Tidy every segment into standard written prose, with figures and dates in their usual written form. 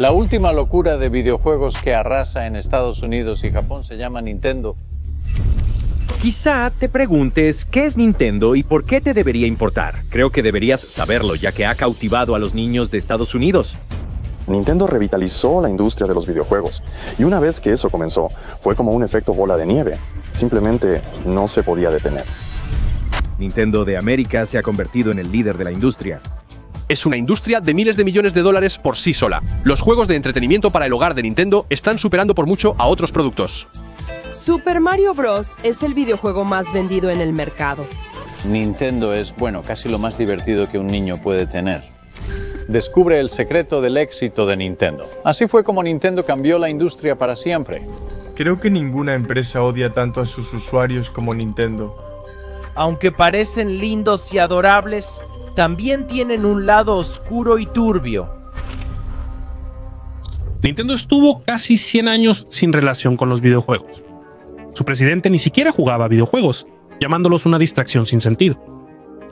La última locura de videojuegos que arrasa en Estados Unidos y Japón se llama Nintendo. Quizá te preguntes qué es Nintendo y por qué te debería importar. Creo que deberías saberlo, ya que ha cautivado a los niños de Estados Unidos. Nintendo revitalizó la industria de los videojuegos, y una vez que eso comenzó, fue como un efecto bola de nieve. Simplemente no se podía detener. Nintendo de América se ha convertido en el líder de la industria. Es una industria de miles de millones de dólares por sí sola. Los juegos de entretenimiento para el hogar de Nintendo están superando por mucho a otros productos. Super Mario Bros. Es el videojuego más vendido en el mercado. Nintendo es, bueno, casi lo más divertido que un niño puede tener. Descubre el secreto del éxito de Nintendo. Así fue como Nintendo cambió la industria para siempre. Creo que ninguna empresa odia tanto a sus usuarios como Nintendo. Aunque parecen lindos y adorables, también tienen un lado oscuro y turbio. Nintendo estuvo casi 100 años sin relación con los videojuegos. Su presidente ni siquiera jugaba videojuegos, llamándolos una distracción sin sentido.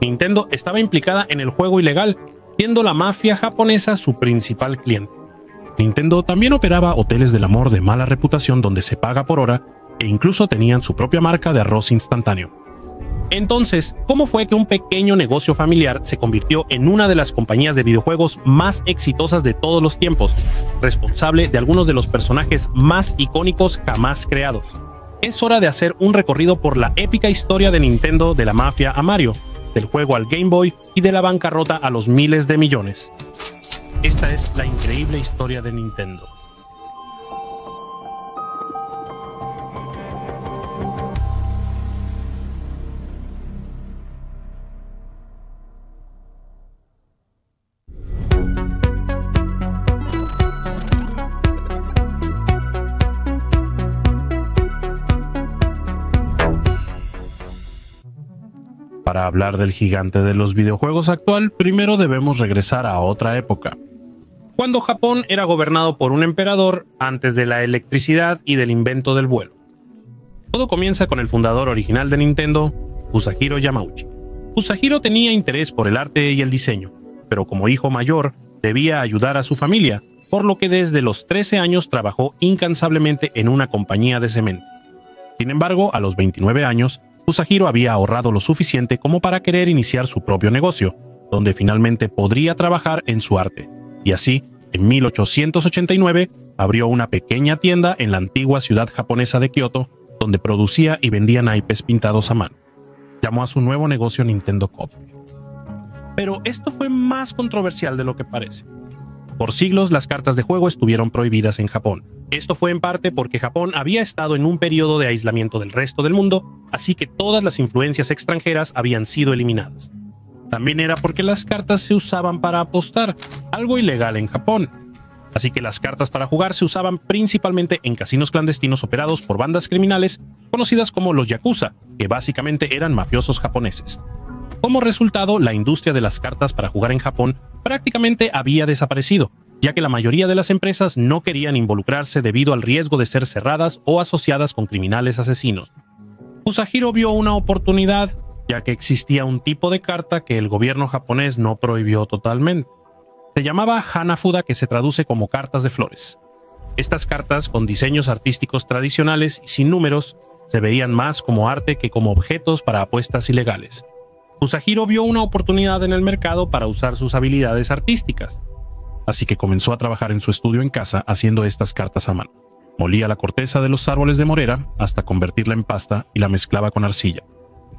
Nintendo estaba implicada en el juego ilegal, siendo la mafia japonesa su principal cliente. Nintendo también operaba hoteles del amor de mala reputación donde se paga por hora e incluso tenían su propia marca de arroz instantáneo. Entonces, ¿cómo fue que un pequeño negocio familiar se convirtió en una de las compañías de videojuegos más exitosas de todos los tiempos, responsable de algunos de los personajes más icónicos jamás creados? Es hora de hacer un recorrido por la épica historia de Nintendo, de la mafia a Mario, del juego al Game Boy y de la bancarrota a los miles de millones. Esta es la increíble historia de Nintendo. Para hablar del gigante de los videojuegos actual, primero debemos regresar a otra época, cuando Japón era gobernado por un emperador antes de la electricidad y del invento del vuelo. Todo comienza con el fundador original de Nintendo, Fusajiro Yamauchi. Fusajiro tenía interés por el arte y el diseño, pero como hijo mayor debía ayudar a su familia, por lo que desde los 13 años trabajó incansablemente en una compañía de cemento. Sin embargo, a los 29 años, Fusajiro había ahorrado lo suficiente como para querer iniciar su propio negocio, donde finalmente podría trabajar en su arte, y así, en 1889, abrió una pequeña tienda en la antigua ciudad japonesa de Kioto, donde producía y vendía naipes pintados a mano. Llamó a su nuevo negocio Nintendo Copy. Pero esto fue más controversial de lo que parece. Por siglos las cartas de juego estuvieron prohibidas en Japón. Esto fue en parte porque Japón había estado en un periodo de aislamiento del resto del mundo, así que todas las influencias extranjeras habían sido eliminadas. También era porque las cartas se usaban para apostar, algo ilegal en Japón. Así que las cartas para jugar se usaban principalmente en casinos clandestinos operados por bandas criminales conocidas como los Yakuza, que básicamente eran mafiosos japoneses. Como resultado, la industria de las cartas para jugar en Japón prácticamente había desaparecido, ya que la mayoría de las empresas no querían involucrarse debido al riesgo de ser cerradas o asociadas con criminales asesinos. Fusajiro vio una oportunidad, ya que existía un tipo de carta que el gobierno japonés no prohibió totalmente. Se llamaba Hanafuda, que se traduce como cartas de flores. Estas cartas, con diseños artísticos tradicionales y sin números, se veían más como arte que como objetos para apuestas ilegales. Fusajiro vio una oportunidad en el mercado para usar sus habilidades artísticas, así que comenzó a trabajar en su estudio en casa haciendo estas cartas a mano. Molía la corteza de los árboles de morera hasta convertirla en pasta y la mezclaba con arcilla.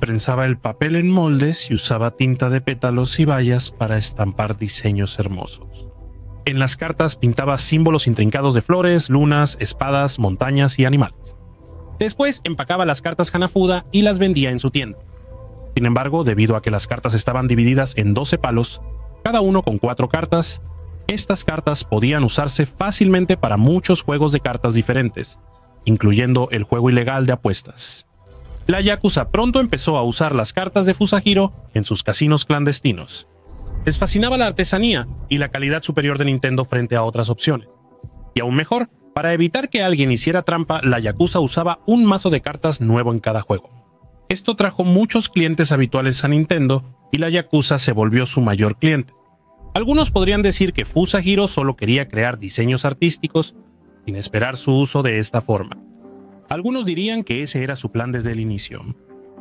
Prensaba el papel en moldes y usaba tinta de pétalos y bayas para estampar diseños hermosos. En las cartas pintaba símbolos intrincados de flores, lunas, espadas, montañas y animales. Después empacaba las cartas Hanafuda y las vendía en su tienda. Sin embargo, debido a que las cartas estaban divididas en 12 palos, cada uno con 4 cartas, estas cartas podían usarse fácilmente para muchos juegos de cartas diferentes, incluyendo el juego ilegal de apuestas. La Yakuza pronto empezó a usar las cartas de Fusajiro en sus casinos clandestinos. Les fascinaba la artesanía y la calidad superior de Nintendo frente a otras opciones. Y aún mejor, para evitar que alguien hiciera trampa, la Yakuza usaba un mazo de cartas nuevo en cada juego. Esto trajo muchos clientes habituales a Nintendo y la Yakuza se volvió su mayor cliente. Algunos podrían decir que Fusahiro solo quería crear diseños artísticos sin esperar su uso de esta forma. Algunos dirían que ese era su plan desde el inicio.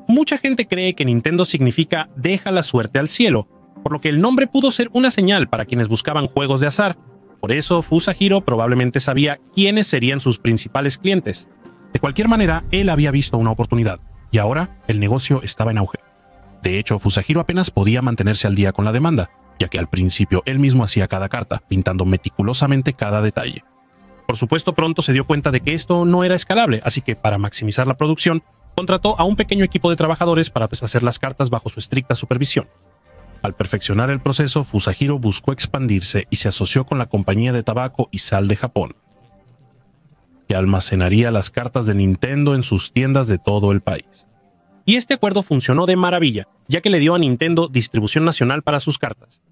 Mucha gente cree que Nintendo significa deja la suerte al cielo, por lo que el nombre pudo ser una señal para quienes buscaban juegos de azar. Por eso Fusahiro probablemente sabía quiénes serían sus principales clientes. De cualquier manera, él había visto una oportunidad, y ahora el negocio estaba en auge. De hecho, Fusahiro apenas podía mantenerse al día con la demanda, ya que al principio él mismo hacía cada carta, pintando meticulosamente cada detalle. Por supuesto, pronto se dio cuenta de que esto no era escalable, así que para maximizar la producción, contrató a un pequeño equipo de trabajadores para deshacer las cartas bajo su estricta supervisión. Al perfeccionar el proceso, Fusahiro buscó expandirse y se asoció con la compañía de tabaco y sal de Japón, que almacenaría las cartas de Nintendo en sus tiendas de todo el país. Y este acuerdo funcionó de maravilla, ya que le dio a Nintendo distribución nacional para sus cartas.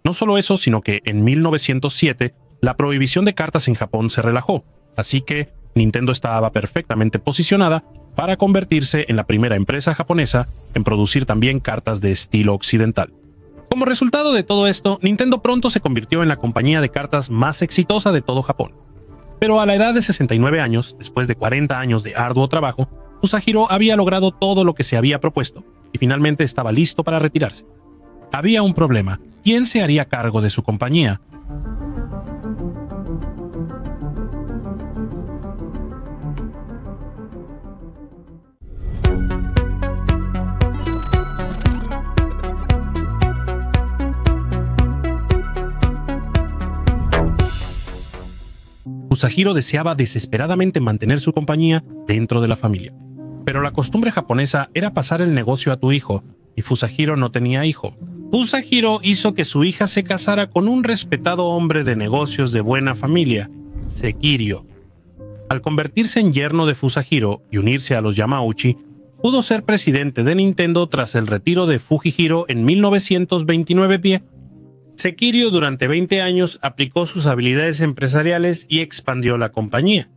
No solo eso, sino que en 1907 la prohibición de cartas en Japón se relajó, así que Nintendo estaba perfectamente posicionada para convertirse en la primera empresa japonesa en producir también cartas de estilo occidental. Como resultado de todo esto, Nintendo pronto se convirtió en la compañía de cartas más exitosa de todo Japón. Pero a la edad de 69 años, después de 40 años de arduo trabajo, Fusahiro había logrado todo lo que se había propuesto y finalmente estaba listo para retirarse. Había un problema: ¿quién se haría cargo de su compañía? Fusahiro deseaba desesperadamente mantener su compañía dentro de la familia. Pero la costumbre japonesa era pasar el negocio a tu hijo, y Fusahiro no tenía hijo. Fusahiro hizo que su hija se casara con un respetado hombre de negocios de buena familia, Sekirio. Al convertirse en yerno de Fusahiro y unirse a los Yamauchi, pudo ser presidente de Nintendo tras el retiro de Fujihiro en 1929. Sekirio durante 20 años aplicó sus habilidades empresariales y expandió la compañía.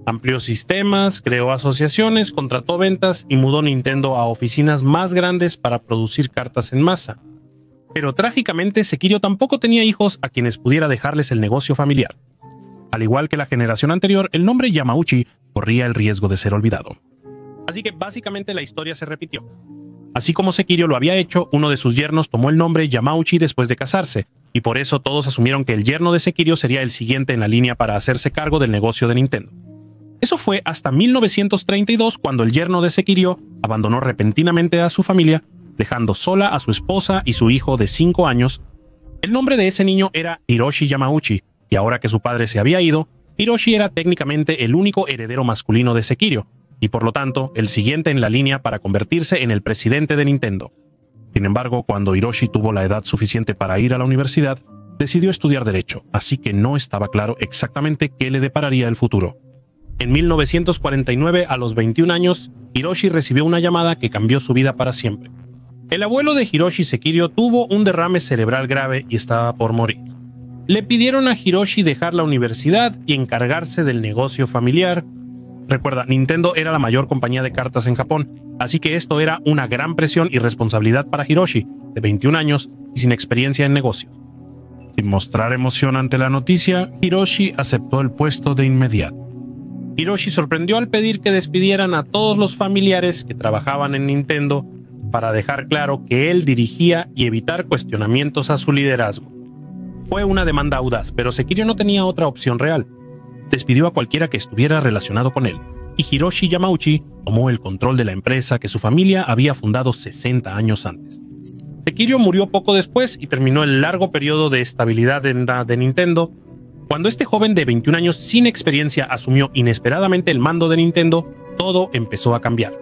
Amplió sistemas, creó asociaciones, contrató ventas y mudó Nintendo a oficinas más grandes para producir cartas en masa. Pero trágicamente, Sekirio tampoco tenía hijos a quienes pudiera dejarles el negocio familiar. Al igual que la generación anterior, el nombre Yamauchi corría el riesgo de ser olvidado. Así que básicamente la historia se repitió. Así como Sekirio lo había hecho, uno de sus yernos tomó el nombre Yamauchi después de casarse, y por eso todos asumieron que el yerno de Sekirio sería el siguiente en la línea para hacerse cargo del negocio de Nintendo. Eso fue hasta 1932, cuando el yerno de Sekirio abandonó repentinamente a su familia, dejando sola a su esposa y su hijo de 5 años. El nombre de ese niño era Hiroshi Yamauchi, y ahora que su padre se había ido, Hiroshi era técnicamente el único heredero masculino de Sekirio, y por lo tanto el siguiente en la línea para convertirse en el presidente de Nintendo. Sin embargo, cuando Hiroshi tuvo la edad suficiente para ir a la universidad, decidió estudiar Derecho, así que no estaba claro exactamente qué le depararía el futuro. En 1949, a los 21 años, Hiroshi recibió una llamada que cambió su vida para siempre. El abuelo de Hiroshi, Sekirio, tuvo un derrame cerebral grave y estaba por morir. Le pidieron a Hiroshi dejar la universidad y encargarse del negocio familiar. Recuerda, Nintendo era la mayor compañía de cartas en Japón, así que esto era una gran presión y responsabilidad para Hiroshi, de 21 años y sin experiencia en negocios. Sin mostrar emoción ante la noticia, Hiroshi aceptó el puesto de inmediato. Hiroshi sorprendió al pedir que despidieran a todos los familiares que trabajaban en Nintendo para dejar claro que él dirigía y evitar cuestionamientos a su liderazgo. Fue una demanda audaz, pero Sekirio no tenía otra opción real. Despidió a cualquiera que estuviera relacionado con él, y Hiroshi Yamauchi tomó el control de la empresa que su familia había fundado 60 años antes. Sekirio murió poco después y terminó el largo periodo de estabilidad de Nintendo. Cuando este joven de 21 años sin experiencia asumió inesperadamente el mando de Nintendo, todo empezó a cambiar.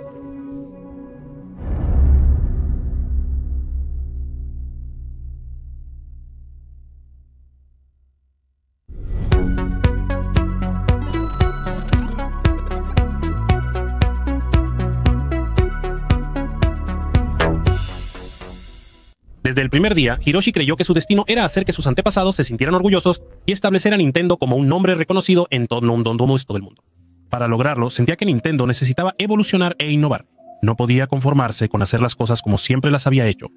Desde el primer día, Hiroshi creyó que su destino era hacer que sus antepasados se sintieran orgullosos y establecer a Nintendo como un nombre reconocido en todo el mundo. Para lograrlo, sentía que Nintendo necesitaba evolucionar e innovar. No podía conformarse con hacer las cosas como siempre las había hecho.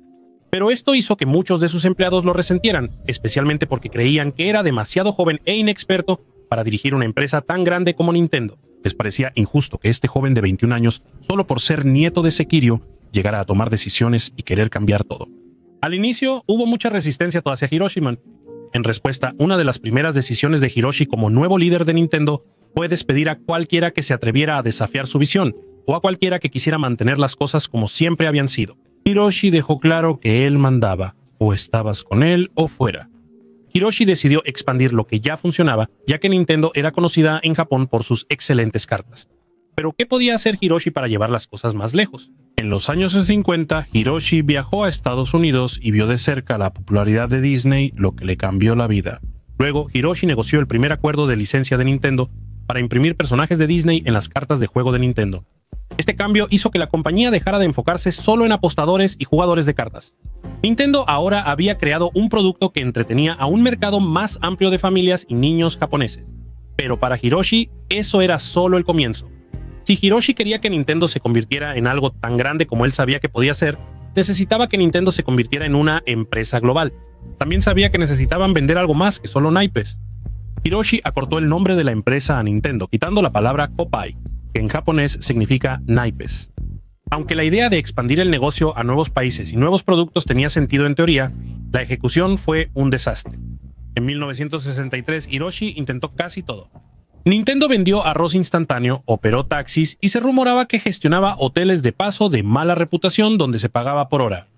Pero esto hizo que muchos de sus empleados lo resentieran, especialmente porque creían que era demasiado joven e inexperto para dirigir una empresa tan grande como Nintendo. Les parecía injusto que este joven de 21 años, solo por ser nieto de Sekiryu, llegara a tomar decisiones y querer cambiar todo. Al inicio hubo mucha resistencia hacia Hiroshi. En respuesta, una de las primeras decisiones de Hiroshi como nuevo líder de Nintendo fue despedir a cualquiera que se atreviera a desafiar su visión, o a cualquiera que quisiera mantener las cosas como siempre habían sido. Hiroshi dejó claro que él mandaba, o estabas con él o fuera. Hiroshi decidió expandir lo que ya funcionaba, ya que Nintendo era conocida en Japón por sus excelentes cartas. Pero ¿qué podía hacer Hiroshi para llevar las cosas más lejos? En los años 50, Hiroshi viajó a Estados Unidos y vio de cerca la popularidad de Disney, lo que le cambió la vida. Luego, Hiroshi negoció el primer acuerdo de licencia de Nintendo para imprimir personajes de Disney en las cartas de juego de Nintendo. Este cambio hizo que la compañía dejara de enfocarse solo en apostadores y jugadores de cartas. Nintendo ahora había creado un producto que entretenía a un mercado más amplio de familias y niños japoneses. Pero para Hiroshi, eso era solo el comienzo. Si Hiroshi quería que Nintendo se convirtiera en algo tan grande como él sabía que podía ser, necesitaba que Nintendo se convirtiera en una empresa global. También sabía que necesitaban vender algo más que solo naipes. Hiroshi acortó el nombre de la empresa a Nintendo, quitando la palabra Koppai, que en japonés significa naipes. Aunque la idea de expandir el negocio a nuevos países y nuevos productos tenía sentido en teoría, la ejecución fue un desastre. En 1963, Hiroshi intentó casi todo. Nintendo vendió arroz instantáneo, operó taxis y se rumoraba que gestionaba hoteles de paso de mala reputación donde se pagaba por hora.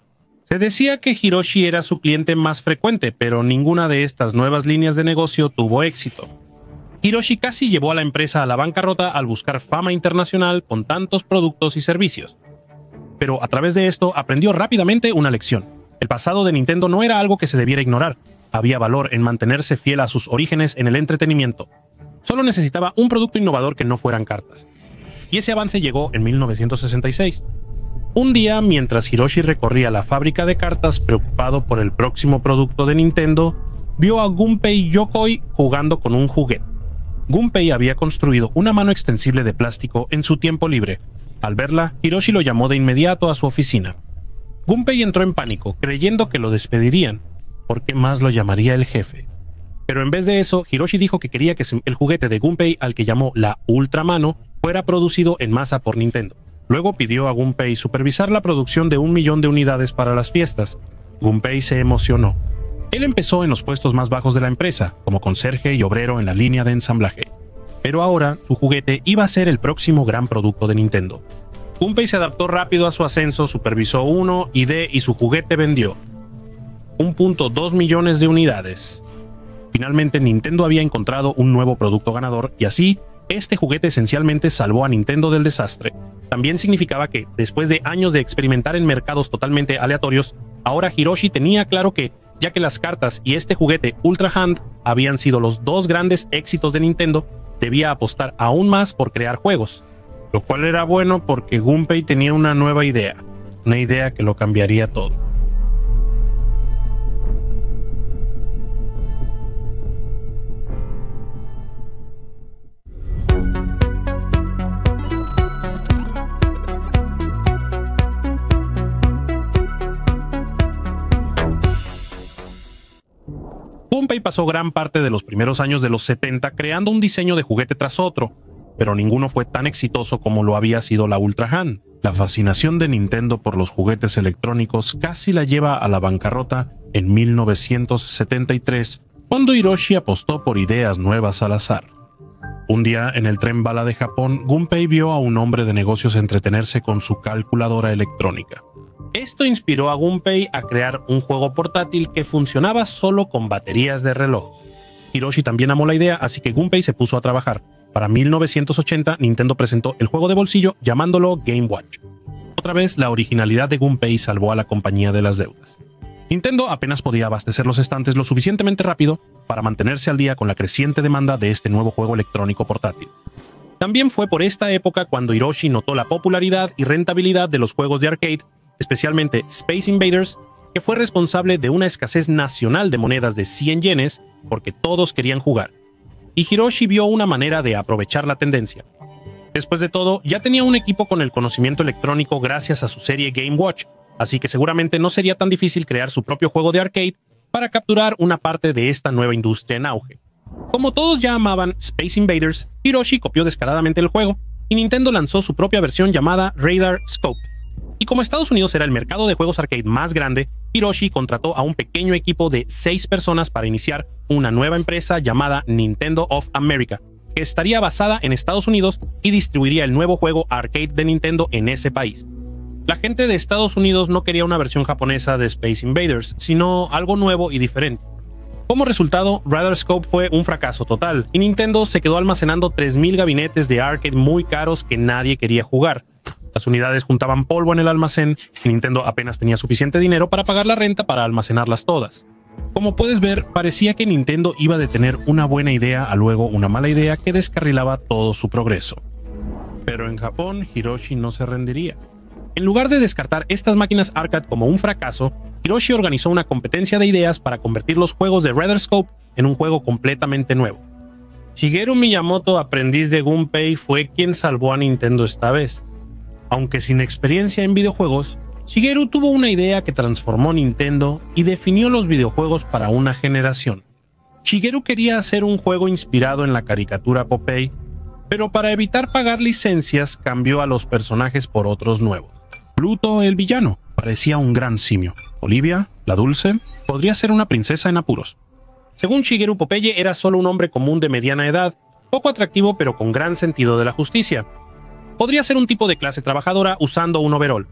Se decía que Hiroshi era su cliente más frecuente, pero ninguna de estas nuevas líneas de negocio tuvo éxito. Hiroshi casi llevó a la empresa a la bancarrota al buscar fama internacional con tantos productos y servicios. Pero a través de esto aprendió rápidamente una lección. El pasado de Nintendo no era algo que se debiera ignorar. Había valor en mantenerse fiel a sus orígenes en el entretenimiento. Solo necesitaba un producto innovador que no fueran cartas. Y ese avance llegó en 1966. Un día, mientras Hiroshi recorría la fábrica de cartas preocupado por el próximo producto de Nintendo, vio a Gunpei Yokoi jugando con un juguete. Gunpei había construido una mano extensible de plástico en su tiempo libre. Al verla, Hiroshi lo llamó de inmediato a su oficina. Gunpei entró en pánico, creyendo que lo despedirían. ¿Por qué más lo llamaría el jefe? Pero en vez de eso, Hiroshi dijo que quería que el juguete de Gunpei, al que llamó la Ultramano, fuera producido en masa por Nintendo. Luego pidió a Gunpei supervisar la producción de 1 millón de unidades para las fiestas. Gunpei se emocionó. Él empezó en los puestos más bajos de la empresa, como conserje y obrero en la línea de ensamblaje. Pero ahora, su juguete iba a ser el próximo gran producto de Nintendo. Gunpei se adaptó rápido a su ascenso, supervisó 1 y D y su juguete vendió 1.2 millones de unidades. Finalmente, Nintendo había encontrado un nuevo producto ganador y así, este juguete esencialmente salvó a Nintendo del desastre. También significaba que, después de años de experimentar en mercados totalmente aleatorios, ahora Hiroshi tenía claro que, ya que las cartas y este juguete Ultra Hand habían sido los dos grandes éxitos de Nintendo, debía apostar aún más por crear juegos. Lo cual era bueno porque Gunpei tenía una nueva idea, una idea que lo cambiaría todo. Gunpei pasó gran parte de los primeros años de los 70 creando un diseño de juguete tras otro, pero ninguno fue tan exitoso como lo había sido la Ultra Hand. La fascinación de Nintendo por los juguetes electrónicos casi la lleva a la bancarrota en 1973, cuando Hiroshi apostó por ideas nuevas al azar. Un día, en el tren bala de Japón, Gunpei vio a un hombre de negocios entretenerse con su calculadora electrónica. Esto inspiró a Gunpei a crear un juego portátil que funcionaba solo con baterías de reloj. Hiroshi también amó la idea, así que Gunpei se puso a trabajar. Para 1980, Nintendo presentó el juego de bolsillo llamándolo Game Watch. Otra vez, la originalidad de Gunpei salvó a la compañía de las deudas. Nintendo apenas podía abastecer los estantes lo suficientemente rápido para mantenerse al día con la creciente demanda de este nuevo juego electrónico portátil. También fue por esta época cuando Hiroshi notó la popularidad y rentabilidad de los juegos de arcade, especialmente Space Invaders, que fue responsable de una escasez nacional de monedas de 100 yenes porque todos querían jugar. Y Hiroshi vio una manera de aprovechar la tendencia. Después de todo, ya tenía un equipo con el conocimiento electrónico gracias a su serie Game Watch, así que seguramente no sería tan difícil crear su propio juego de arcade para capturar una parte de esta nueva industria en auge. Como todos ya amaban Space Invaders, Hiroshi copió descaradamente el juego y Nintendo lanzó su propia versión llamada Radar Scope. Y como Estados Unidos era el mercado de juegos arcade más grande, Hiroshi contrató a un pequeño equipo de 6 personas para iniciar una nueva empresa llamada Nintendo of America, que estaría basada en Estados Unidos y distribuiría el nuevo juego arcade de Nintendo en ese país. La gente de Estados Unidos no quería una versión japonesa de Space Invaders, sino algo nuevo y diferente. Como resultado, Radar Scope fue un fracaso total, y Nintendo se quedó almacenando 3000 gabinetes de arcade muy caros que nadie quería jugar. Las unidades juntaban polvo en el almacén y Nintendo apenas tenía suficiente dinero para pagar la renta para almacenarlas todas. Como puedes ver, parecía que Nintendo iba de tener una buena idea a luego una mala idea que descarrilaba todo su progreso. Pero en Japón, Hiroshi no se rendiría. En lugar de descartar estas máquinas arcade como un fracaso, Hiroshi organizó una competencia de ideas para convertir los juegos de Radar Scope en un juego completamente nuevo. Shigeru Miyamoto, aprendiz de Gunpei, fue quien salvó a Nintendo esta vez. Aunque sin experiencia en videojuegos, Shigeru tuvo una idea que transformó Nintendo y definió los videojuegos para una generación. Shigeru quería hacer un juego inspirado en la caricatura Popeye, pero para evitar pagar licencias cambió a los personajes por otros nuevos. Pluto, el villano, parecía un gran simio. Olivia, la dulce, podría ser una princesa en apuros. Según Shigeru, Popeye era solo un hombre común de mediana edad, poco atractivo pero con gran sentido de la justicia. Podría ser un tipo de clase trabajadora usando un overol.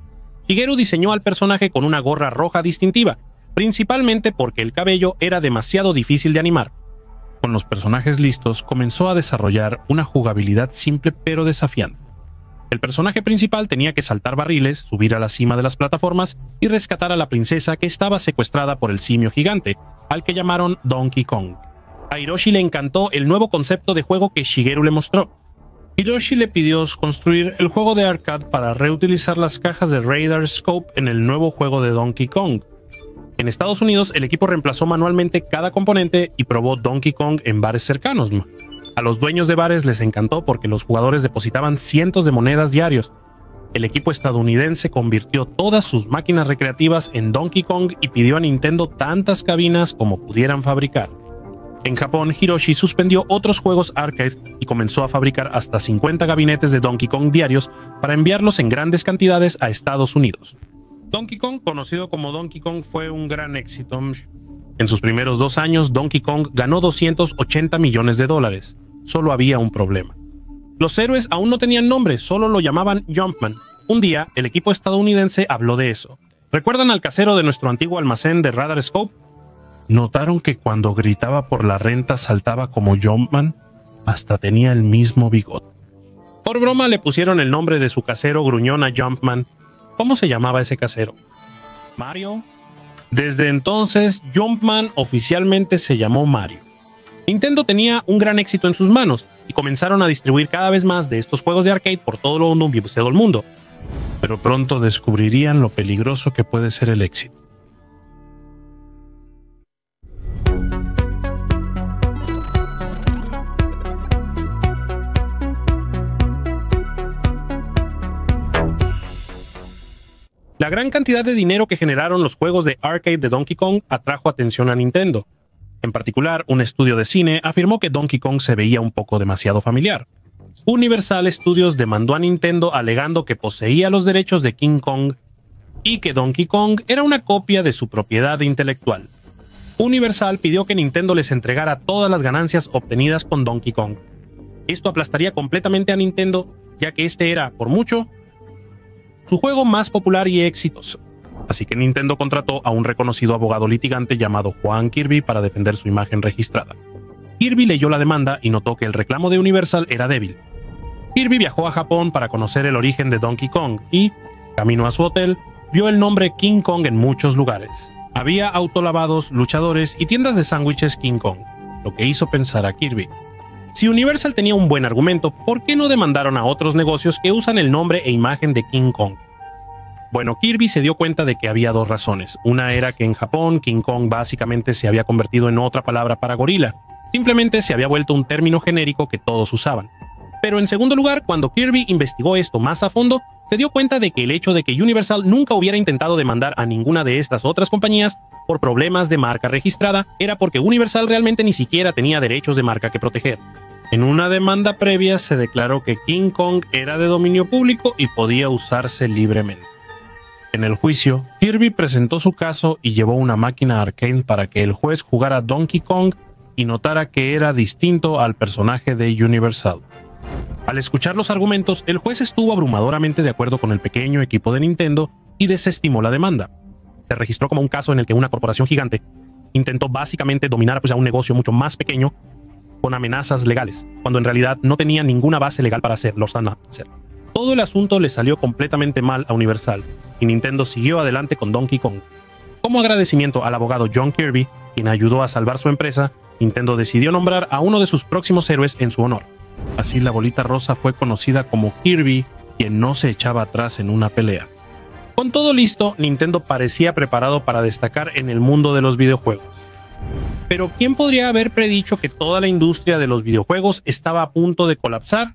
Shigeru diseñó al personaje con una gorra roja distintiva, principalmente porque el cabello era demasiado difícil de animar. Con los personajes listos, comenzó a desarrollar una jugabilidad simple pero desafiante. El personaje principal tenía que saltar barriles, subir a la cima de las plataformas y rescatar a la princesa que estaba secuestrada por el simio gigante, al que llamaron Donkey Kong. A Hiroshi le encantó el nuevo concepto de juego que Shigeru le mostró. Hiroshi le pidió construir el juego de arcade para reutilizar las cajas de Radar Scope en el nuevo juego de Donkey Kong. En Estados Unidos, el equipo reemplazó manualmente cada componente y probó Donkey Kong en bares cercanos. A los dueños de bares les encantó porque los jugadores depositaban cientos de monedas diarios. El equipo estadounidense convirtió todas sus máquinas recreativas en Donkey Kong y pidió a Nintendo tantas cabinas como pudieran fabricar. En Japón, Hiroshi suspendió otros juegos arcade y comenzó a fabricar hasta 50 gabinetes de Donkey Kong diarios para enviarlos en grandes cantidades a Estados Unidos. Donkey Kong, conocido como Donkey Kong, fue un gran éxito. En sus primeros 2 años, Donkey Kong ganó $280 millones. Solo había un problema. Los héroes aún no tenían nombre, solo lo llamaban Jumpman. Un día, el equipo estadounidense habló de eso. ¿Recuerdan al casero de nuestro antiguo almacén de Radar Scope? ¿Notaron que cuando gritaba por la renta saltaba como Jumpman? Hasta tenía el mismo bigote. Por broma le pusieron el nombre de su casero gruñón a Jumpman. ¿Cómo se llamaba ese casero? ¿Mario? Desde entonces, Jumpman oficialmente se llamó Mario. Nintendo tenía un gran éxito en sus manos y comenzaron a distribuir cada vez más de estos juegos de arcade por todo el mundo. Pero pronto descubrirían lo peligroso que puede ser el éxito. La gran cantidad de dinero que generaron los juegos de arcade de Donkey Kong atrajo atención a Nintendo. En particular, un estudio de cine afirmó que Donkey Kong se veía un poco demasiado familiar. Universal Studios demandó a Nintendo alegando que poseía los derechos de King Kong y que Donkey Kong era una copia de su propiedad intelectual. Universal pidió que Nintendo les entregara todas las ganancias obtenidas con Donkey Kong. Esto aplastaría completamente a Nintendo, ya que este era, por mucho, su juego más popular y exitoso. Así que Nintendo contrató a un reconocido abogado litigante llamado Juan Kirby para defender su imagen registrada. Kirby leyó la demanda y notó que el reclamo de Universal era débil. Kirby viajó a Japón para conocer el origen de Donkey Kong y, camino a su hotel, vio el nombre King Kong en muchos lugares. Había autolavados, luchadores y tiendas de sándwiches King Kong, lo que hizo pensar a Kirby: si Universal tenía un buen argumento, ¿por qué no demandaron a otros negocios que usan el nombre e imagen de King Kong? Bueno, Kirby se dio cuenta de que había 2 razones. Una era que en Japón, King Kong básicamente se había convertido en otra palabra para gorila. Simplemente se había vuelto un término genérico que todos usaban. Pero en segundo lugar, cuando Kirby investigó esto más a fondo, se dio cuenta de que el hecho de que Universal nunca hubiera intentado demandar a ninguna de estas otras compañías por problemas de marca registrada era porque Universal realmente ni siquiera tenía derechos de marca que proteger. En una demanda previa se declaró que King Kong era de dominio público y podía usarse libremente. En el juicio, Kirby presentó su caso y llevó una máquina arcade para que el juez jugara Donkey Kong y notara que era distinto al personaje de Universal. Al escuchar los argumentos, el juez estuvo abrumadoramente de acuerdo con el pequeño equipo de Nintendo y desestimó la demanda. Se registró como un caso en el que una corporación gigante intentó básicamente dominar a un negocio mucho más pequeño con amenazas legales, cuando en realidad no tenía ninguna base legal para hacerlo. Todo el asunto le salió completamente mal a Universal, y Nintendo siguió adelante con Donkey Kong. Como agradecimiento al abogado John Kirby, quien ayudó a salvar su empresa, Nintendo decidió nombrar a uno de sus próximos héroes en su honor. Así la bolita rosa fue conocida como Kirby, quien no se echaba atrás en una pelea. Con todo listo, Nintendo parecía preparado para destacar en el mundo de los videojuegos. Pero ¿quién podría haber predicho que toda la industria de los videojuegos estaba a punto de colapsar?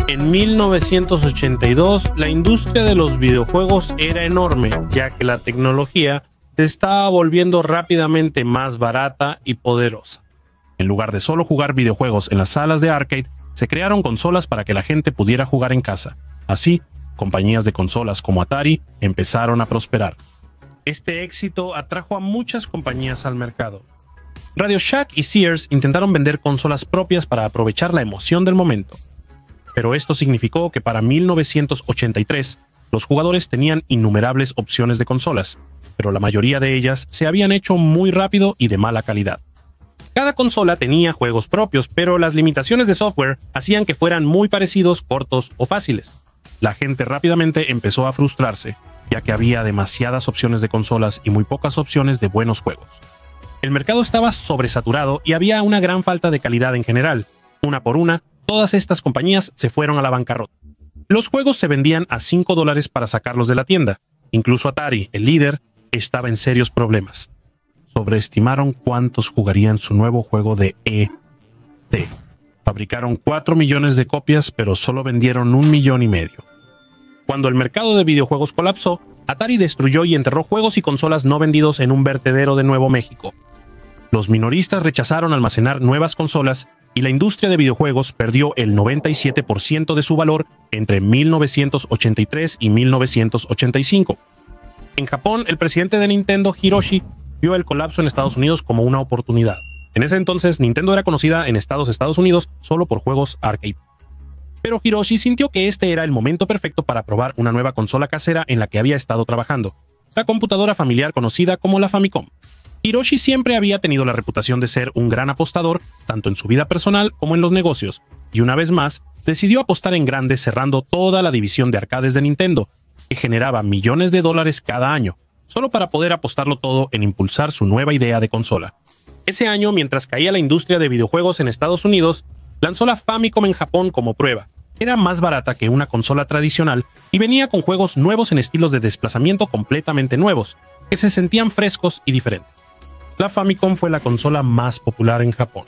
En 1982, la industria de los videojuegos era enorme, ya que la tecnología se estaba volviendo rápidamente más barata y poderosa. En lugar de solo jugar videojuegos en las salas de arcade, se crearon consolas para que la gente pudiera jugar en casa. Así, compañías de consolas como Atari empezaron a prosperar. Este éxito atrajo a muchas compañías al mercado. Radio Shack y Sears intentaron vender consolas propias para aprovechar la emoción del momento. Pero esto significó que para 1983, los jugadores tenían innumerables opciones de consolas, pero la mayoría de ellas se habían hecho muy rápido y de mala calidad. Cada consola tenía juegos propios, pero las limitaciones de software hacían que fueran muy parecidos, cortos o fáciles. La gente rápidamente empezó a frustrarse, ya que había demasiadas opciones de consolas y muy pocas opciones de buenos juegos. El mercado estaba sobresaturado y había una gran falta de calidad en general. Una por una, todas estas compañías se fueron a la bancarrota. Los juegos se vendían a $5 para sacarlos de la tienda. Incluso Atari, el líder, estaba en serios problemas. Sobreestimaron cuántos jugarían su nuevo juego de E.T. Fabricaron 4 millones de copias, pero solo vendieron 1,5 millones. Cuando el mercado de videojuegos colapsó, Atari destruyó y enterró juegos y consolas no vendidos en un vertedero de Nuevo México. Los minoristas rechazaron almacenar nuevas consolas y la industria de videojuegos perdió el 97% de su valor entre 1983 y 1985. En Japón, el presidente de Nintendo, Hiroshi, vio el colapso en Estados Unidos como una oportunidad. En ese entonces, Nintendo era conocida en Estados Unidos solo por juegos arcade. Pero Hiroshi sintió que este era el momento perfecto para probar una nueva consola casera en la que había estado trabajando, la computadora familiar conocida como la Famicom. Hiroshi siempre había tenido la reputación de ser un gran apostador, tanto en su vida personal como en los negocios, y una vez más, decidió apostar en grande cerrando toda la división de arcades de Nintendo, que generaba millones de dólares cada año, solo para poder apostarlo todo en impulsar su nueva idea de consola. Ese año, mientras caía la industria de videojuegos en Estados Unidos, lanzó la Famicom en Japón como prueba. Era más barata que una consola tradicional y venía con juegos nuevos en estilos de desplazamiento completamente nuevos, que se sentían frescos y diferentes. La Famicom fue la consola más popular en Japón.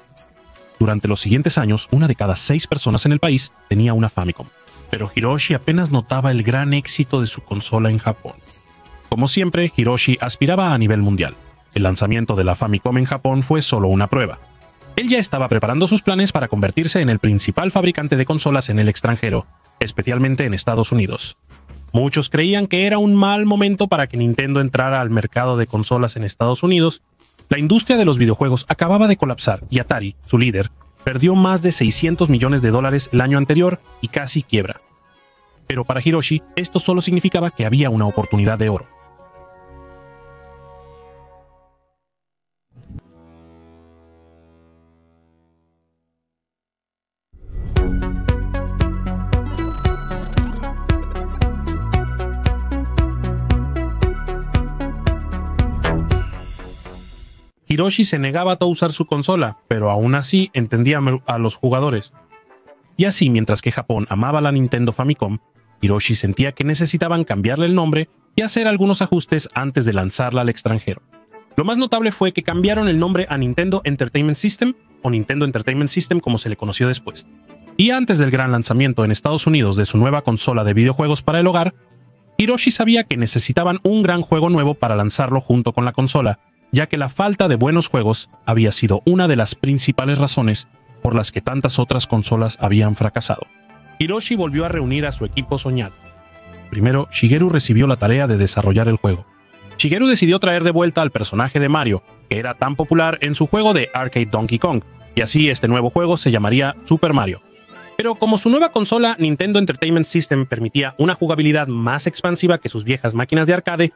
Durante los siguientes años, 1 de cada 6 personas en el país tenía una Famicom, pero Hiroshi apenas notaba el gran éxito de su consola en Japón. Como siempre, Hiroshi aspiraba a nivel mundial. El lanzamiento de la Famicom en Japón fue solo una prueba. Él ya estaba preparando sus planes para convertirse en el principal fabricante de consolas en el extranjero, especialmente en Estados Unidos. Muchos creían que era un mal momento para que Nintendo entrara al mercado de consolas en Estados Unidos. La industria de los videojuegos acababa de colapsar y Atari, su líder, perdió más de $600 millones el año anterior y casi quiebra. Pero para Hiroshi, esto solo significaba que había una oportunidad de oro. Hiroshi se negaba a usar su consola, pero aún así entendía a los jugadores. Y así, mientras que Japón amaba la Nintendo Famicom, Hiroshi sentía que necesitaban cambiarle el nombre y hacer algunos ajustes antes de lanzarla al extranjero. Lo más notable fue que cambiaron el nombre a Nintendo Entertainment System, o Nintendo Entertainment System como se le conoció después. Y antes del gran lanzamiento en Estados Unidos de su nueva consola de videojuegos para el hogar, Hiroshi sabía que necesitaban un gran juego nuevo para lanzarlo junto con la consola, ya que la falta de buenos juegos había sido una de las principales razones por las que tantas otras consolas habían fracasado. Hiroshi volvió a reunir a su equipo soñado. Primero, Shigeru recibió la tarea de desarrollar el juego. Shigeru decidió traer de vuelta al personaje de Mario, que era tan popular en su juego de arcade Donkey Kong, y así este nuevo juego se llamaría Super Mario. Pero como su nueva consola Nintendo Entertainment System permitía una jugabilidad más expansiva que sus viejas máquinas de arcade,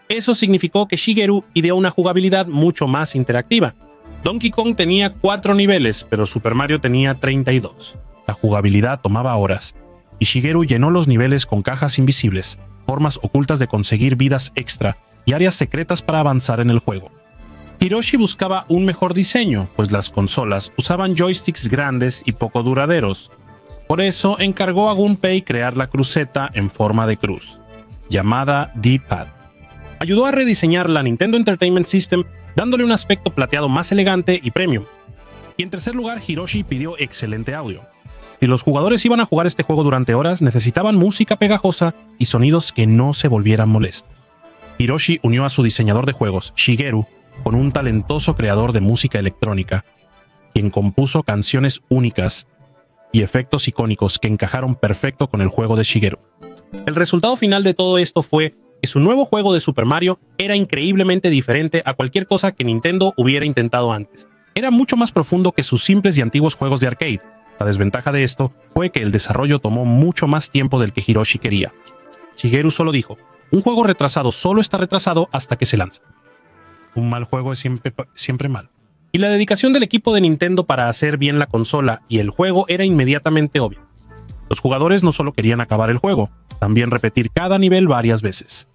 eso significó que Shigeru ideó una jugabilidad mucho más interactiva. Donkey Kong tenía 4 niveles, pero Super Mario tenía 32. La jugabilidad tomaba horas, y Shigeru llenó los niveles con cajas invisibles, formas ocultas de conseguir vidas extra y áreas secretas para avanzar en el juego. Hiroshi buscaba un mejor diseño, pues las consolas usaban joysticks grandes y poco duraderos. Por eso encargó a Gunpei crear la cruceta en forma de cruz, llamada D-Pad. Ayudó a rediseñar la Nintendo Entertainment System dándole un aspecto plateado más elegante y premium. Y en tercer lugar, Hiroshi pidió excelente audio. Si los jugadores iban a jugar este juego durante horas, necesitaban música pegajosa y sonidos que no se volvieran molestos. Hiroshi unió a su diseñador de juegos, Shigeru, con un talentoso creador de música electrónica, quien compuso canciones únicas y efectos icónicos que encajaron perfecto con el juego de Shigeru. El resultado final de todo esto fue que su nuevo juego de Super Mario era increíblemente diferente a cualquier cosa que Nintendo hubiera intentado antes. Era mucho más profundo que sus simples y antiguos juegos de arcade. La desventaja de esto fue que el desarrollo tomó mucho más tiempo del que Hiroshi quería. Shigeru solo dijo: un juego retrasado solo está retrasado hasta que se lanza. Un mal juego es siempre mal. Y la dedicación del equipo de Nintendo para hacer bien la consola y el juego era inmediatamente obvia. Los jugadores no solo querían acabar el juego, también repetir cada nivel varias veces.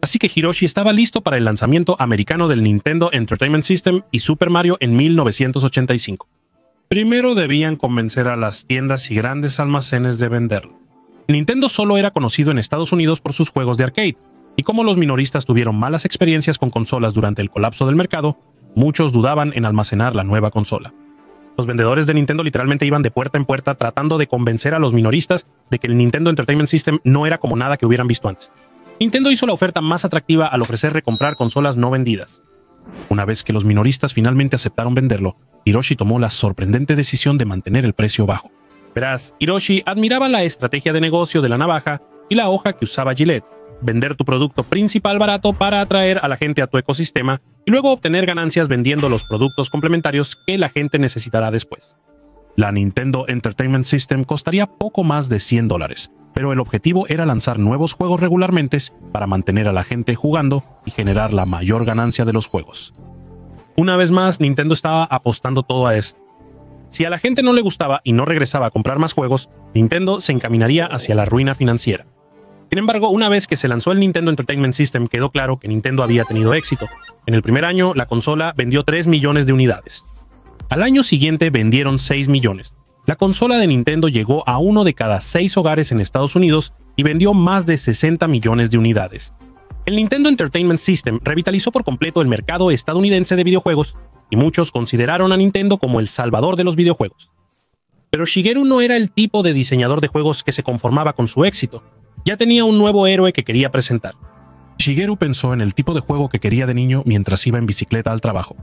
Así que Hiroshi estaba listo para el lanzamiento americano del Nintendo Entertainment System y Super Mario en 1985. Primero debían convencer a las tiendas y grandes almacenes de venderlo. Nintendo solo era conocido en Estados Unidos por sus juegos de arcade, y como los minoristas tuvieron malas experiencias con consolas durante el colapso del mercado, muchos dudaban en almacenar la nueva consola. Los vendedores de Nintendo literalmente iban de puerta en puerta tratando de convencer a los minoristas de que el Nintendo Entertainment System no era como nada que hubieran visto antes. Nintendo hizo la oferta más atractiva al ofrecer recomprar consolas no vendidas. Una vez que los minoristas finalmente aceptaron venderlo, Hiroshi tomó la sorprendente decisión de mantener el precio bajo. Verás, Hiroshi admiraba la estrategia de negocio de la navaja y la hoja que usaba Gillette: vender tu producto principal barato para atraer a la gente a tu ecosistema y luego obtener ganancias vendiendo los productos complementarios que la gente necesitará después. La Nintendo Entertainment System costaría poco más de $100, pero el objetivo era lanzar nuevos juegos regularmente para mantener a la gente jugando y generar la mayor ganancia de los juegos. Una vez más, Nintendo estaba apostando todo a esto. Si a la gente no le gustaba y no regresaba a comprar más juegos, Nintendo se encaminaría hacia la ruina financiera. Sin embargo, una vez que se lanzó el Nintendo Entertainment System, quedó claro que Nintendo había tenido éxito. En el primer año, la consola vendió 3 millones de unidades. Al año siguiente vendieron 6 millones. La consola de Nintendo llegó a 1 de cada 6 hogares en Estados Unidos y vendió más de 60 millones de unidades. El Nintendo Entertainment System revitalizó por completo el mercado estadounidense de videojuegos y muchos consideraron a Nintendo como el salvador de los videojuegos. Pero Shigeru no era el tipo de diseñador de juegos que se conformaba con su éxito. Ya tenía un nuevo héroe que quería presentar. Shigeru pensó en el tipo de juego que quería de niño mientras iba en bicicleta al trabajo.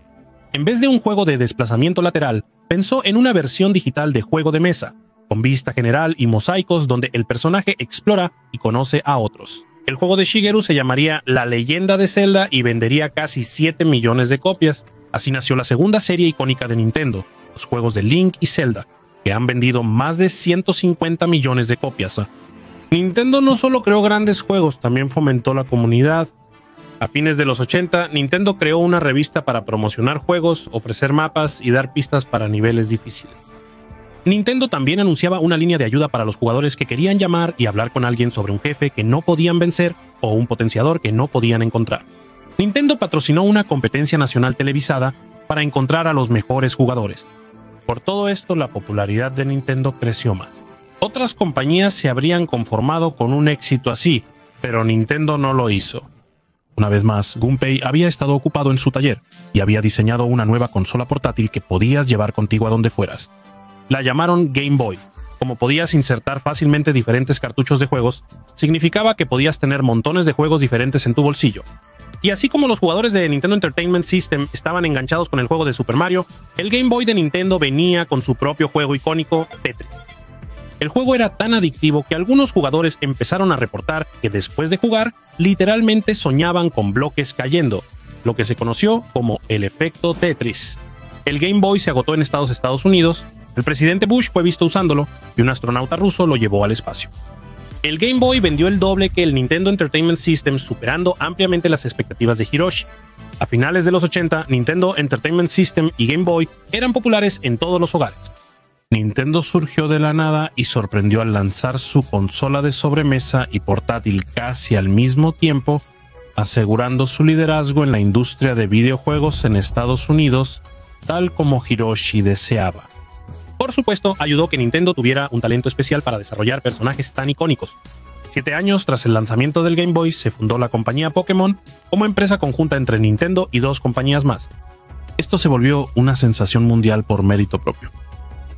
En vez de un juego de desplazamiento lateral, pensó en una versión digital de juego de mesa, con vista general y mosaicos donde el personaje explora y conoce a otros. El juego de Shigeru se llamaría La Leyenda de Zelda y vendería casi 7 millones de copias. Así nació la segunda serie icónica de Nintendo, los juegos de Link y Zelda, que han vendido más de 150 millones de copias. Nintendo no solo creó grandes juegos, también fomentó la comunidad. A fines de los 80, Nintendo creó una revista para promocionar juegos, ofrecer mapas y dar pistas para niveles difíciles. Nintendo también anunciaba una línea de ayuda para los jugadores que querían llamar y hablar con alguien sobre un jefe que no podían vencer o un potenciador que no podían encontrar. Nintendo patrocinó una competencia nacional televisada para encontrar a los mejores jugadores. Por todo esto, la popularidad de Nintendo creció más. Otras compañías se habrían conformado con un éxito así, pero Nintendo no lo hizo. Una vez más, Gunpei había estado ocupado en su taller y había diseñado una nueva consola portátil que podías llevar contigo a donde fueras. La llamaron Game Boy. Como podías insertar fácilmente diferentes cartuchos de juegos, significaba que podías tener montones de juegos diferentes en tu bolsillo. Y así como los jugadores de Nintendo Entertainment System estaban enganchados con el juego de Super Mario, el Game Boy de Nintendo venía con su propio juego icónico, Tetris. El juego era tan adictivo que algunos jugadores empezaron a reportar que después de jugar, literalmente soñaban con bloques cayendo, lo que se conoció como el efecto Tetris. El Game Boy se agotó en Estados Unidos, el presidente Bush fue visto usándolo y un astronauta ruso lo llevó al espacio. El Game Boy vendió el doble que el Nintendo Entertainment System, superando ampliamente las expectativas de Hiroshi. A finales de los 80, Nintendo Entertainment System y Game Boy eran populares en todos los hogares. Nintendo surgió de la nada y sorprendió al lanzar su consola de sobremesa y portátil casi al mismo tiempo, asegurando su liderazgo en la industria de videojuegos en Estados Unidos, tal como Hiroshi deseaba. Por supuesto, ayudó que Nintendo tuviera un talento especial para desarrollar personajes tan icónicos. 7 años tras el lanzamiento del Game Boy, se fundó la compañía Pokémon como empresa conjunta entre Nintendo y 2 compañías más. Esto se volvió una sensación mundial por mérito propio.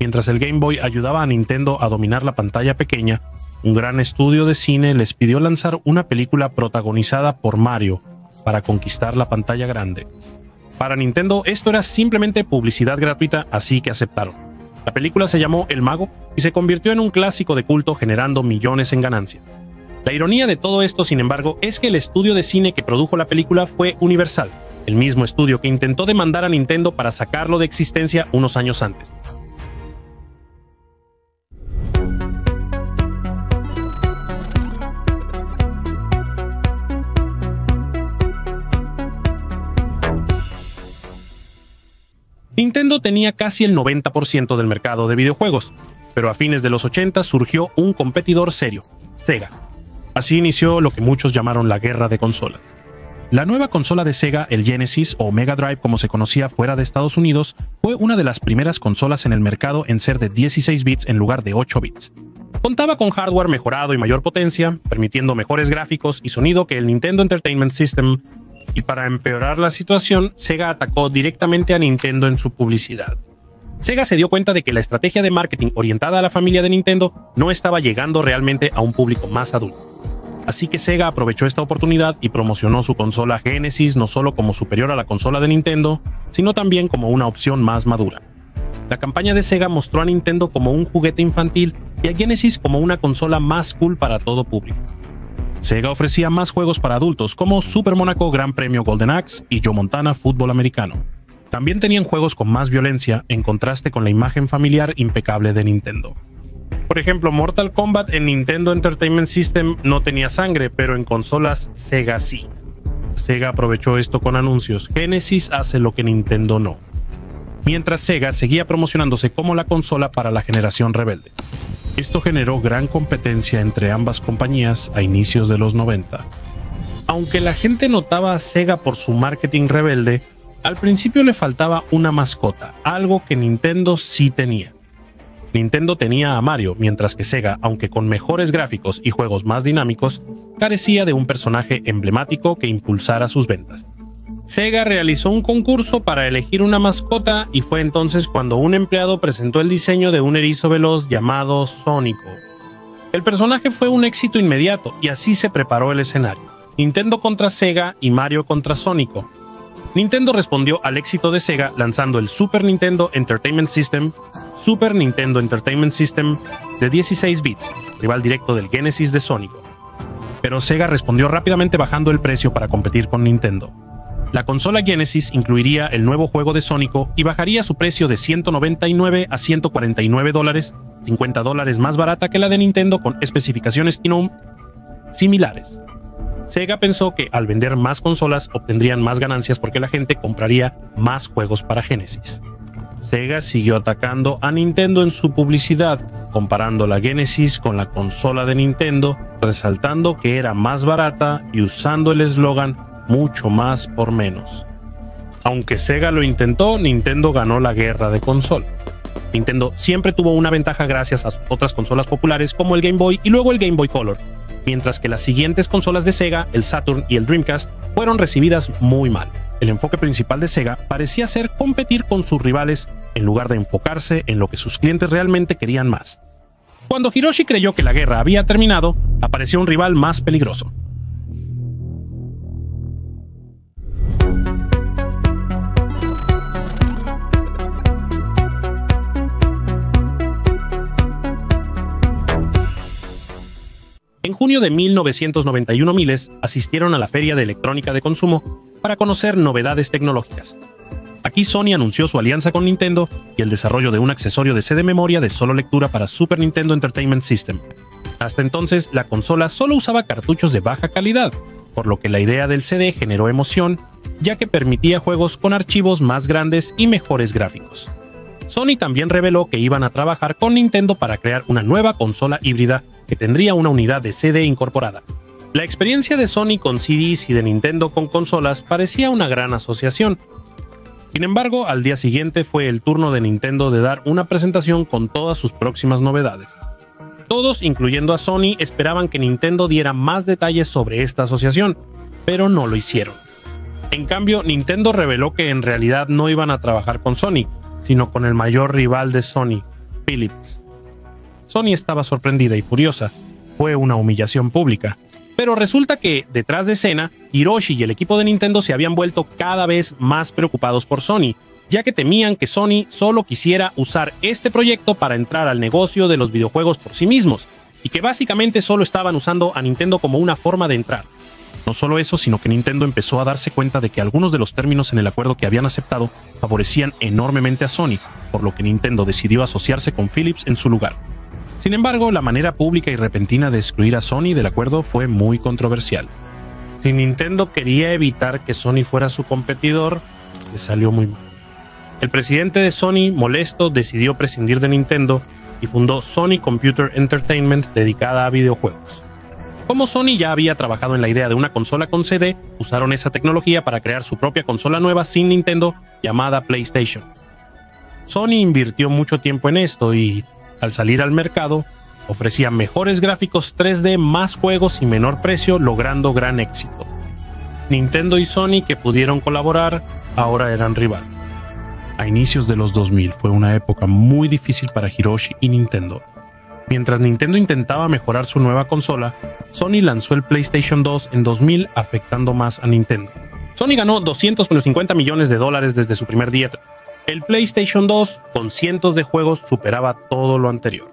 Mientras el Game Boy ayudaba a Nintendo a dominar la pantalla pequeña, un gran estudio de cine les pidió lanzar una película protagonizada por Mario para conquistar la pantalla grande. Para Nintendo esto era simplemente publicidad gratuita, así que aceptaron. La película se llamó El Mago y se convirtió en un clásico de culto, generando millones en ganancias. La ironía de todo esto, sin embargo, es que el estudio de cine que produjo la película fue Universal, el mismo estudio que intentó demandar a Nintendo para sacarlo de existencia unos años antes. Nintendo tenía casi el 90% del mercado de videojuegos, pero a fines de los 80 surgió un competidor serio, Sega. Así inició lo que muchos llamaron la guerra de consolas. La nueva consola de Sega, el Genesis o Mega Drive como se conocía fuera de Estados Unidos, fue una de las primeras consolas en el mercado en ser de 16 bits en lugar de 8 bits. Contaba con hardware mejorado y mayor potencia, permitiendo mejores gráficos y sonido que el Nintendo Entertainment System. Y para empeorar la situación, Sega atacó directamente a Nintendo en su publicidad. Sega se dio cuenta de que la estrategia de marketing orientada a la familia de Nintendo no estaba llegando realmente a un público más adulto. Así que Sega aprovechó esta oportunidad y promocionó su consola Genesis no solo como superior a la consola de Nintendo, sino también como una opción más madura. La campaña de Sega mostró a Nintendo como un juguete infantil y a Genesis como una consola más cool para todo público. Sega ofrecía más juegos para adultos como Super Monaco Gran Premio Golden Axe y Joe Montana Fútbol Americano. También tenían juegos con más violencia en contraste con la imagen familiar impecable de Nintendo. Por ejemplo, Mortal Kombat en Nintendo Entertainment System no tenía sangre, pero en consolas Sega sí. Sega aprovechó esto con anuncios. Genesis hace lo que Nintendo no. Mientras Sega seguía promocionándose como la consola para la generación rebelde. Esto generó gran competencia entre ambas compañías a inicios de los 90. Aunque la gente notaba a Sega por su marketing rebelde, al principio le faltaba una mascota, algo que Nintendo sí tenía. Nintendo tenía a Mario, mientras que Sega, aunque con mejores gráficos y juegos más dinámicos, carecía de un personaje emblemático que impulsara sus ventas. Sega realizó un concurso para elegir una mascota y fue entonces cuando un empleado presentó el diseño de un erizo veloz llamado Sónico. El personaje fue un éxito inmediato y así se preparó el escenario. Nintendo contra Sega y Mario contra Sónico. Nintendo respondió al éxito de Sega lanzando el Super Nintendo Entertainment System, Super Nintendo Entertainment System de 16 bits, rival directo del Genesis de Sónico. Pero Sega respondió rápidamente bajando el precio para competir con Nintendo. La consola Genesis incluiría el nuevo juego de Sónico y bajaría su precio de $199 a $149, $50 más barata que la de Nintendo con especificaciones GNOME similares. Sega pensó que al vender más consolas obtendrían más ganancias porque la gente compraría más juegos para Genesis. Sega siguió atacando a Nintendo en su publicidad, comparando la Genesis con la consola de Nintendo, resaltando que era más barata y usando el eslogan mucho más por menos. Aunque Sega lo intentó, Nintendo ganó la guerra de consola. Nintendo siempre tuvo una ventaja gracias a sus otras consolas populares como el Game Boy y luego el Game Boy Color. mientras que las siguientes consolas de Sega, el Saturn y el Dreamcast, fueron recibidas muy mal. El enfoque principal de Sega parecía ser competir con sus rivales en lugar de enfocarse en lo que sus clientes realmente querían más. Cuando Hiroshi creyó que la guerra había terminado, apareció un rival más peligroso. En junio de 1991 miles asistieron a la Feria de Electrónica de Consumo para conocer novedades tecnológicas. Aquí Sony anunció su alianza con Nintendo y el desarrollo de un accesorio de CD memoria de solo lectura para Super Nintendo Entertainment System. Hasta entonces, la consola solo usaba cartuchos de baja calidad, por lo que la idea del CD generó emoción, ya que permitía juegos con archivos más grandes y mejores gráficos. Sony también reveló que iban a trabajar con Nintendo para crear una nueva consola híbrida que tendría una unidad de CD incorporada. La experiencia de Sony con CDs y de Nintendo con consolas parecía una gran asociación. Sin embargo, al día siguiente fue el turno de Nintendo de dar una presentación con todas sus próximas novedades. Todos, incluyendo a Sony, esperaban que Nintendo diera más detalles sobre esta asociación, pero no lo hicieron. En cambio, Nintendo reveló que en realidad no iban a trabajar con Sony, sino con el mayor rival de Sony, Philips. Sony estaba sorprendida y furiosa. Fue una humillación pública. Pero resulta que, detrás de escena, Hiroshi y el equipo de Nintendo se habían vuelto cada vez más preocupados por Sony, ya que temían que Sony solo quisiera usar este proyecto para entrar al negocio de los videojuegos por sí mismos, y que básicamente solo estaban usando a Nintendo como una forma de entrar. No solo eso, sino que Nintendo empezó a darse cuenta de que algunos de los términos en el acuerdo que habían aceptado favorecían enormemente a Sony, por lo que Nintendo decidió asociarse con Philips en su lugar. Sin embargo, la manera pública y repentina de excluir a Sony del acuerdo fue muy controversial. Si Nintendo quería evitar que Sony fuera su competidor, le salió muy mal. El presidente de Sony, molesto, decidió prescindir de Nintendo y fundó Sony Computer Entertainment dedicada a videojuegos. Como Sony ya había trabajado en la idea de una consola con CD, usaron esa tecnología para crear su propia consola nueva sin Nintendo, llamada PlayStation. Sony invirtió mucho tiempo en esto y, al salir al mercado, ofrecía mejores gráficos 3D, más juegos y menor precio, logrando gran éxito. Nintendo y Sony, que pudieron colaborar, ahora eran rivales. A inicios de los 2000 fue una época muy difícil para Hiroshi y Nintendo. Mientras Nintendo intentaba mejorar su nueva consola, Sony lanzó el PlayStation 2 en 2000, afectando más a Nintendo. Sony ganó $250 millones desde su primer día. El PlayStation 2, con cientos de juegos, superaba todo lo anterior.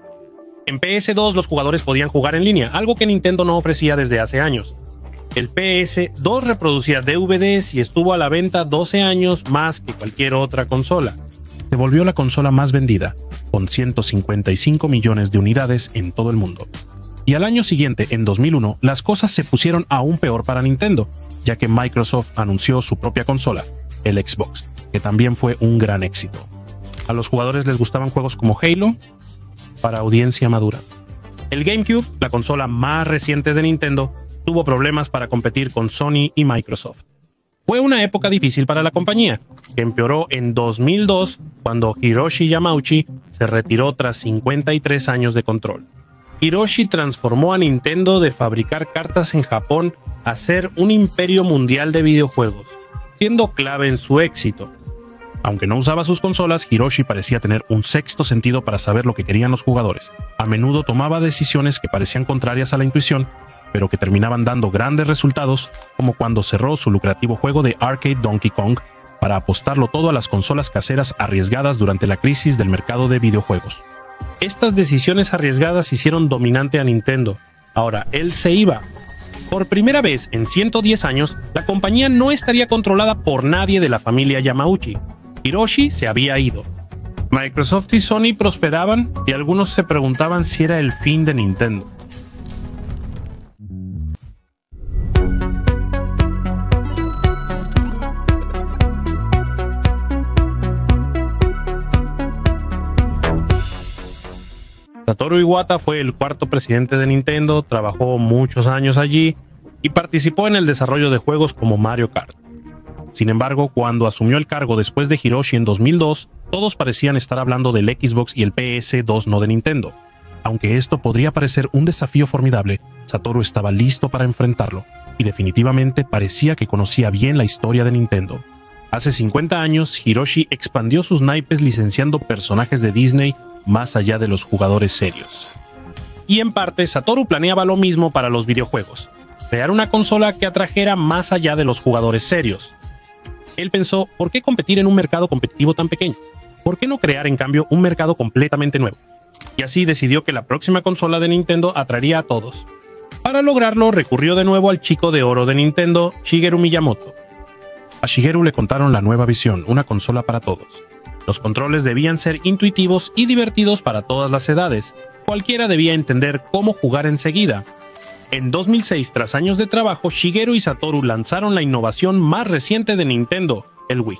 En PS2 los jugadores podían jugar en línea, algo que Nintendo no ofrecía desde hace años. El PS2 reproducía DVDs y estuvo a la venta 12 años más que cualquier otra consola. Se volvió la consola más vendida, con 155 millones de unidades en todo el mundo. Y al año siguiente, en 2001, las cosas se pusieron aún peor para Nintendo, ya que Microsoft anunció su propia consola, el Xbox, que también fue un gran éxito. A los jugadores les gustaban juegos como Halo, para audiencia madura. El GameCube, la consola más reciente de Nintendo, tuvo problemas para competir con Sony y Microsoft. Fue una época difícil para la compañía, que empeoró en 2002 cuando Hiroshi Yamauchi se retiró tras 53 años de control. Hiroshi transformó a Nintendo de fabricar cartas en Japón a ser un imperio mundial de videojuegos, siendo clave en su éxito. Aunque no usaba sus consolas, Hiroshi parecía tener un sexto sentido para saber lo que querían los jugadores. A menudo tomaba decisiones que parecían contrarias a la intuición, pero que terminaban dando grandes resultados, como cuando cerró su lucrativo juego de arcade Donkey Kong para apostarlo todo a las consolas caseras arriesgadas durante la crisis del mercado de videojuegos. Estas decisiones arriesgadas hicieron dominante a Nintendo. Ahora él se iba. Por primera vez en 110 años, la compañía no estaría controlada por nadie de la familia Yamauchi. Hiroshi se había ido. Microsoft y Sony prosperaban y algunos se preguntaban si era el fin de Nintendo. Satoru Iwata fue el cuarto presidente de Nintendo, trabajó muchos años allí y participó en el desarrollo de juegos como Mario Kart. Sin embargo, cuando asumió el cargo después de Hiroshi en 2002, todos parecían estar hablando del Xbox y el PS2, no de Nintendo. Aunque esto podría parecer un desafío formidable, Satoru estaba listo para enfrentarlo, y definitivamente parecía que conocía bien la historia de Nintendo. Hace 50 años, Hiroshi expandió sus naipes licenciando personajes de Disney más allá de los jugadores serios. Y en parte, Satoru planeaba lo mismo para los videojuegos, crear una consola que atrajera más allá de los jugadores serios. Él pensó, ¿por qué competir en un mercado competitivo tan pequeño? ¿Por qué no crear en cambio un mercado completamente nuevo? Y así decidió que la próxima consola de Nintendo atraería a todos. Para lograrlo, recurrió de nuevo al chico de oro de Nintendo, Shigeru Miyamoto. A Shigeru le contaron la nueva visión, una consola para todos. Los controles debían ser intuitivos y divertidos para todas las edades. Cualquiera debía entender cómo jugar enseguida. En 2006, tras años de trabajo, Shigeru y Satoru lanzaron la innovación más reciente de Nintendo, el Wii.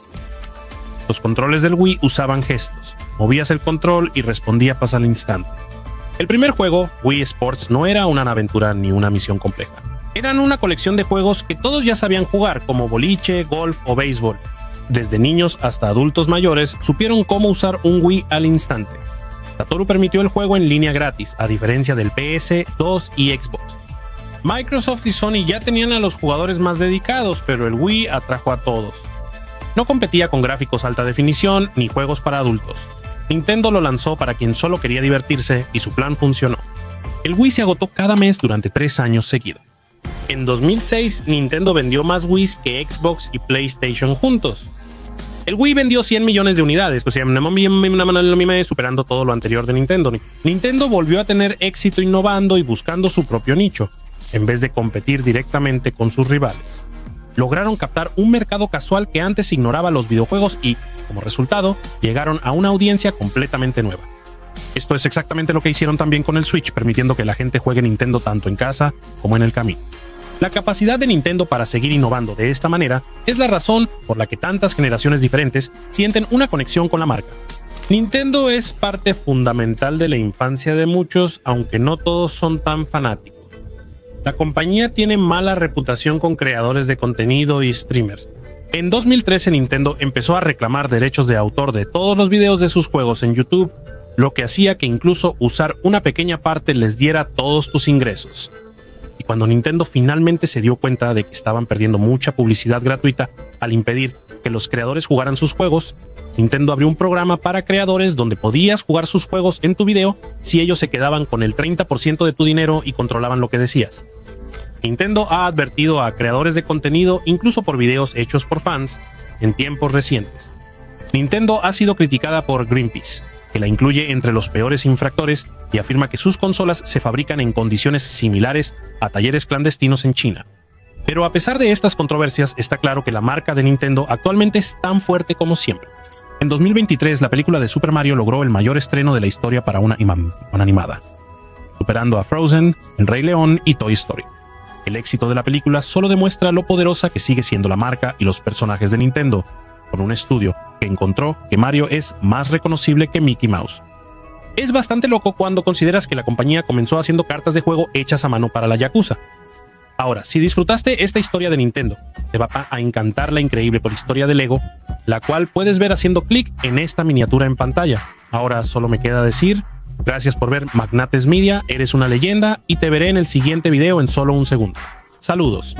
Los controles del Wii usaban gestos. Movías el control y respondías al instante. El primer juego, Wii Sports, no era una aventura ni una misión compleja. Eran una colección de juegos que todos ya sabían jugar, como boliche, golf o béisbol. Desde niños hasta adultos mayores supieron cómo usar un Wii al instante. Satoru permitió el juego en línea gratis, a diferencia del PS2 y Xbox. Microsoft y Sony ya tenían a los jugadores más dedicados, pero el Wii atrajo a todos. No competía con gráficos alta definición ni juegos para adultos. Nintendo lo lanzó para quien solo quería divertirse y su plan funcionó. El Wii se agotó cada mes durante 3 años seguidos. En 2006, Nintendo vendió más Wii que Xbox y PlayStation juntos. El Wii vendió 100 millones de unidades, o sea, superando todo lo anterior de Nintendo. Nintendo volvió a tener éxito innovando y buscando su propio nicho, en vez de competir directamente con sus rivales. Lograron captar un mercado casual que antes ignoraba los videojuegos y, como resultado, llegaron a una audiencia completamente nueva. Esto es exactamente lo que hicieron también con el Switch, permitiendo que la gente juegue Nintendo tanto en casa como en el camino. La capacidad de Nintendo para seguir innovando de esta manera es la razón por la que tantas generaciones diferentes sienten una conexión con la marca. Nintendo es parte fundamental de la infancia de muchos, aunque no todos son tan fanáticos. La compañía tiene mala reputación con creadores de contenido y streamers. En 2013 Nintendo empezó a reclamar derechos de autor de todos los videos de sus juegos en YouTube, lo que hacía que incluso usar una pequeña parte les diera todos tus ingresos. Y cuando Nintendo finalmente se dio cuenta de que estaban perdiendo mucha publicidad gratuita al impedir que los creadores jugaran sus juegos, Nintendo abrió un programa para creadores donde podías jugar sus juegos en tu video si ellos se quedaban con el 30% de tu dinero y controlaban lo que decías. Nintendo ha advertido a creadores de contenido, incluso por videos hechos por fans, en tiempos recientes. Nintendo ha sido criticada por Greenpeace, que la incluye entre los peores infractores y afirma que sus consolas se fabrican en condiciones similares a talleres clandestinos en China. Pero a pesar de estas controversias, está claro que la marca de Nintendo actualmente es tan fuerte como siempre. En 2023, la película de Super Mario logró el mayor estreno de la historia para una animada, superando a Frozen, El Rey León y Toy Story. El éxito de la película solo demuestra lo poderosa que sigue siendo la marca y los personajes de Nintendo, con un estudio que encontró que Mario es más reconocible que Mickey Mouse. Es bastante loco cuando consideras que la compañía comenzó haciendo cartas de juego hechas a mano para la Yakuza. Ahora, si disfrutaste esta historia de Nintendo, te va a encantar la increíble historia de Lego, la cual puedes ver haciendo clic en esta miniatura en pantalla. Ahora solo me queda decir, gracias por ver Magnates Media, eres una leyenda y te veré en el siguiente video en solo un segundo. Saludos.